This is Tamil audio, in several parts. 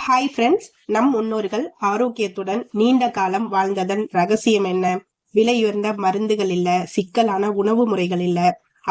ஹாய் ஃப்ரெண்ட்ஸ், நம் முன்னோர்கள் ஆரோக்கியத்துடன் நீண்ட காலம் வாழ்ந்ததன் ரகசியம் என்ன? விலையுயர்ந்த மருந்துகள் இல்ல, சிக்கலான உணவு முறைகள் இல்ல.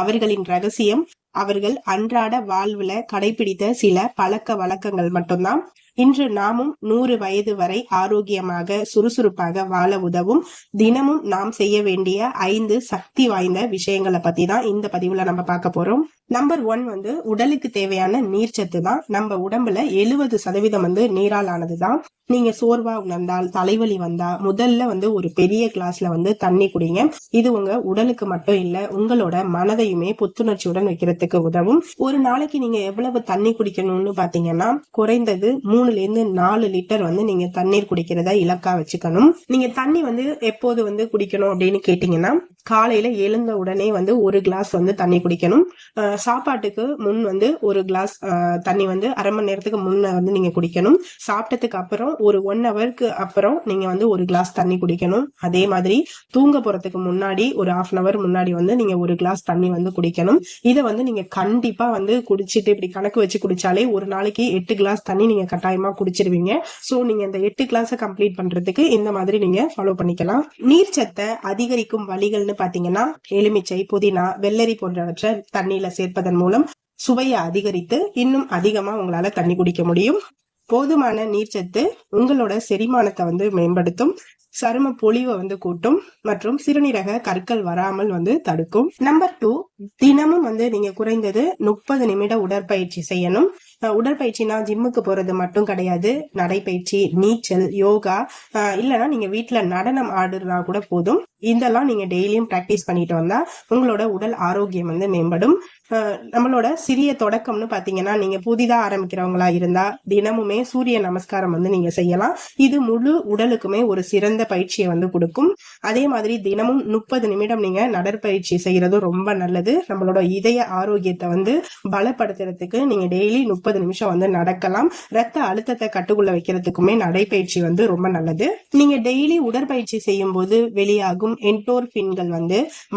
அவர்களின் ரகசியம் அவர்கள் அன்றாட வாழ்வுல கடைபிடித்த சில பழக்க வழக்கங்கள் மட்டும்தான். இன்று நாமும் 100 வயது வரை ஆரோக்கியமாக சுறுசுறுப்பாக வாழ உதவும் தினமும் நாம் செய்ய வேண்டிய 5 சக்தி வாய்ந்த விஷயங்களை பத்தி தான் இந்த பதிவுல நம்ம பார்க்க போறோம். நம்பர் 1 உடலுக்கு தேவையான நீர்ச்சத்து தான். நம்ம உடம்புல 70% நீரால் ஆனதுதான். நீங்க சோர்வா உணர்ந்தால், தலைவலி வந்தா முதல்ல ஒரு பெரிய கிளாஸ்ல தண்ணி குடிங்க. இது உங்க உடலுக்கு மட்டும் இல்ல, உங்களோட மனதையுமே புத்துணர்ச்சியுடன் வைக்கிறதுக்கு உதவும். ஒரு நாளைக்கு நீங்க எவ்வளவு தண்ணி குடிக்கணும்னு பாத்தீங்கன்னா, குறைந்தது 3 லிருந்து 4 லிட்டர் நீங்க தண்ணீர் குடிக்கிறத இலக்கா வச்சுக்கணும். நீங்க தண்ணி எப்போது குடிக்கணும் அப்படின்னு கேட்டீங்கன்னா, காலையில எழுந்த உடனே 1 கிளாஸ் தண்ணி குடிக்கணும். சாப்பாட்டுக்கு முன் 1 கிளாஸ் தண்ணி அரை மணி நேரத்துக்கு முன்ன நீங்க குடிக்கணும். சாப்பிட்டதுக்கு அப்புறம் ஒரு 1 ஹவருக்கு அப்புறம் நீங்க 1 கிளாஸ் தண்ணி குடிக்கணும். அதே மாதிரி தூங்க போறதுக்கு முன்னாடி ஒரு 1/2 hour முன்னாடி நீங்க 1 கிளாஸ் தண்ணி குடிக்கணும். இதை நீங்க கண்டிப்பா குடிச்சிட்டு இப்படி கணக்கு வச்சு குடிச்சாலே ஒரு நாளைக்கு 8 கிளாஸ் தண்ணி நீங்க கட்டாயமா குடிச்சிருவீங்க. சோ நீங்க இந்த 8 கிளாஸை கம்ப்ளீட் பண்றதுக்கு இந்த மாதிரி நீங்க ஃபாலோ பண்ணிக்கலாம். நீர்ச்சத்தை அதிகரிக்கும் வழிகள்னு பாத்தீங்கன்னா, எலுமிச்சை, புதினா, வெள்ளரி போன்றவற்றை தண்ணியில சேர்ப்பதன் மூலம் சுவையை அதிகரித்து இன்னும் அதிகமா உங்களால தண்ணி குடிக்க முடியும். போதுமான நீர்ச்சத்து உங்களோட செரிமானத்தை மேம்படுத்தும், சரும பொலிவை கூட்டும் மற்றும் சிறுநீரக கற்கள் வராமல் தடுக்கும். நம்பர் 2, தினமும் நீங்க குறைந்தது 30 நிமிட உடற்பயிற்சி செய்யணும். உடற்பயிற்சினா ஜிம்முக்கு போறது மட்டும் கிடையாது. நடைப்பயிற்சி, நீச்சல், யோகா, இல்லைன்னா நீங்க வீட்டுல நடனம் ஆடுறதா கூட போதும். இதெல்லாம் நீங்க டெய்லியும் பிராக்டிஸ் பண்ணிட்டு வந்தா உங்களோட உடல் ஆரோக்கியம் மேம்படும். நம்மளோட சிறிய தொடக்கம்னு பாத்தீங்கன்னா, நீங்க புதிதா ஆரம்பிக்கிறவங்களா இருந்தா தினமுமே சூரிய நமஸ்காரம் நீங்க செய்யலாம். இது முழு உடலுக்குமே ஒரு சிறந்த பயிற்சியை கொடுக்கும். அதே மாதிரி தினமும் 30 நிமிடம் நீங்க நடைப்பயிற்சி செய்யறது ரொம்ப நல்லது. நம்மளோட இதய ஆரோக்கியத்தை பலப்படுத்துறதுக்கு நீங்க டெய்லி 30 நிமிஷம் நடக்கலாம். ரத்த அழுத்தத்தை கட்டுக்குள்ள வைக்கிறதுக்குமே நடைப்பயிற்சி ரொம்ப நல்லது. நீங்க டெய்லி உடற்பயிற்சி செய்யும் போது வெளியாகும் என்டோர்பின்கள்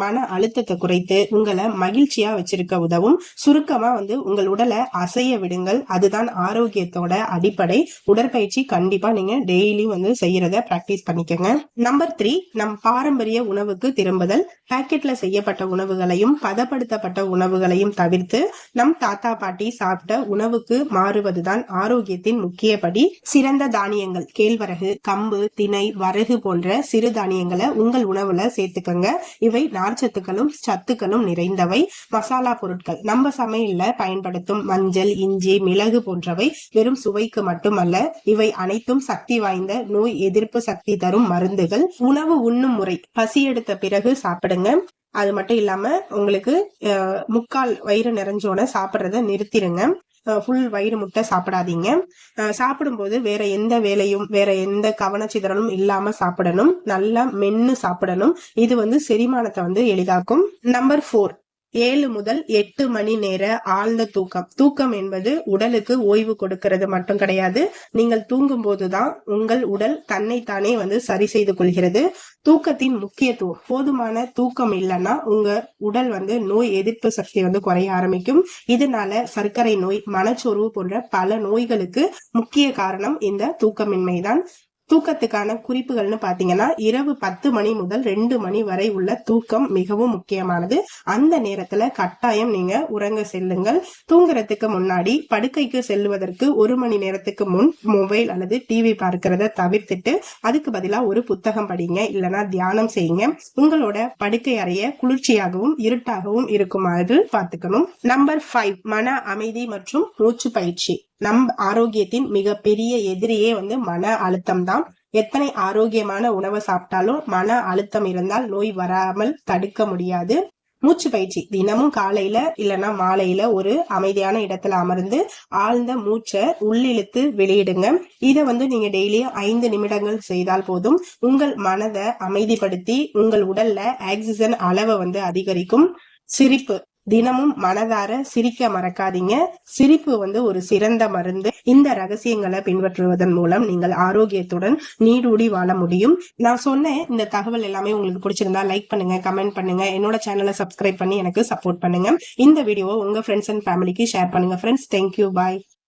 மன அழுத்தத்தை குறைத்து உங்களை மகிழ்ச்சியா வச்சிருக்க உதவும். சுருக்கமா உங்கள் உடலை அசைய விடுங்கள். அதுதான் ஆரோக்கியத்தோட அடிப்படை. உடற்பயிற்சி கண்டிப்பா நீங்க டெய்லி செய்யறத பிராக்டிஸ் பண்ணிக்கங்க. நம்பர் 3, நம் பாரம்பரிய உணவுக்கு திரும்புதல். பாக்கெட்ல செய்யப்பட்ட உணவுகளையும் பதப்படுத்தப்பட்ட உணவுகளையும் தவிர்த்து நம் தாத்தா பாட்டி சாப்பிட்ட உணவுக்கு மாறுவதுதான் ஆரோக்கியத்தின் முக்கிய படி. சிறந்த தானியங்கள், கேழ்வரகு, கம்பு, திணை, வரகு போன்ற சிறு தானியங்களை உங்கள் உணவுல சேர்த்துக்கங்க. இவை நார்ச்சத்துக்களும் சத்துக்களும் நிறைந்தவை. மசாலா பொருட்கள், நம்ம சமையல்ல பயன்படுத்தும் மஞ்சள், இஞ்சி, மிளகு போன்றவை வெறும் சுவைக்கு மட்டுமல்ல, இவை அனைத்தும் சக்தி வாய்ந்த நோய் எதிர்ப்பு சக்தி தரும் மருந்துகள். உணவு உண்ணும் முறை, பசி எடுத்த பிறகு சாப்பிடுங்க. அது மட்டும் இல்லாம உங்களுக்கு முக்கால் வயிறு நிறைஞ்சோட சாப்பிடுறத நிறுத்திடுங்க. ஃபுல் வயிறு முட்டை சாப்பிடாதீங்க. சாப்பிடும்போது வேற எந்த வேலையும் வேற எந்த கவனச்சிதறலும் இல்லாம சாப்பிடணும். நல்லா மென்னு சாப்பிடணும். இது செரிமானத்தை எளிதாக்கும். நம்பர் 4, 7 முதல் 8 மணி நேர ஆழ்ந்த தூக்கம். தூக்கம் என்பது உடலுக்கு ஓய்வு கொடுக்கிறது மட்டும் கிடையாது. நீங்கள் தூங்கும் போதுதான் உங்கள் உடல் தன்னைத்தானே சரி செய்து கொள்கிறது. தூக்கத்தின் முக்கியத்துவம், போதுமான தூக்கம் இல்லைன்னா உங்க உடல் நோய் எதிர்ப்பு சக்தி குறைய ஆரம்பிக்கும். இதனால சர்க்கரை நோய், மனச்சோர்வு போன்ற பல நோய்களுக்கு முக்கிய காரணம் இந்த தூக்கமின்மைதான். தூக்கத்துக்கான குறிப்புகள்னு பாத்தீங்கன்னா, இரவு 10 மணி முதல் 2 மணி வரை உள்ள தூக்கம் மிகவும் முக்கியமானது. அந்த நேரத்துல கட்டாயம் நீங்க உறங்க செல்லுங்கள். தூங்குறதுக்கு முன்னாடி படுக்கைக்கு செல்லுவதற்கு 1 மணி நேரத்துக்கு முன் மொபைல் அல்லது டிவி பார்க்கிறத தவிர்த்துட்டு அதுக்கு பதிலா ஒரு புத்தகம் படிங்க, இல்லைன்னா தியானம் செய்யுங்க. உங்களோட படுக்கை அறைய குளிர்ச்சியாகவும் இருட்டாகவும் இருக்குமாறு பார்த்துக்கணும். நம்பர் 5, மன அமைதி மற்றும் மூச்சு பயிற்சி. நம் ஆரோக்கியத்தின் மிகப்பெரிய எதிரியே மன அழுத்தம் தான். எத்தனை ஆரோக்கியமான உணவை சாப்பிட்டாலும் மன அழுத்தம் இருந்தால் நோய் வராமல் தடுக்க முடியாது. மூச்சு பயிற்சி தினமும் காலையில இல்லைன்னா மாலையில ஒரு அமைதியான இடத்துல அமர்ந்து ஆழ்ந்த மூச்சை உள்ளிழுத்து வெளியிடுங்க. இதை நீங்க டெய்லி 5 நிமிடங்கள் செய்தால் போதும். உங்கள் மனதை அமைதிப்படுத்தி உங்கள் உடல்ல ஆக்சிஜன் அளவை அதிகரிக்கும். சிரிப்பு, தினமும் மனதார சிரிக்க மறக்காதீங்க. சிரிப்பு ஒரு சிறந்த மருந்து. இந்த ரகசியங்களை பின்பற்றுவதன் மூலம் நீங்கள் ஆரோக்கியத்துடன் நீடூடி வாழ முடியும். நான் சொன்ன இந்த தகவல் எல்லாமே உங்களுக்கு பிடிச்சிருந்தா லைக் பண்ணுங்க, கமெண்ட் பண்ணுங்க, என்னோட சேனலை சப்ஸ்கிரைப் பண்ணி எனக்கு சப்போர்ட் பண்ணுங்க. இந்த வீடியோவை உங்க ஃப்ரெண்ட்ஸ் அண்ட் ஃபேமிலிக்கு ஷேர் பண்ணுங்க. ஃப்ரெண்ட்ஸ், தேங்க்யூ, பாய்.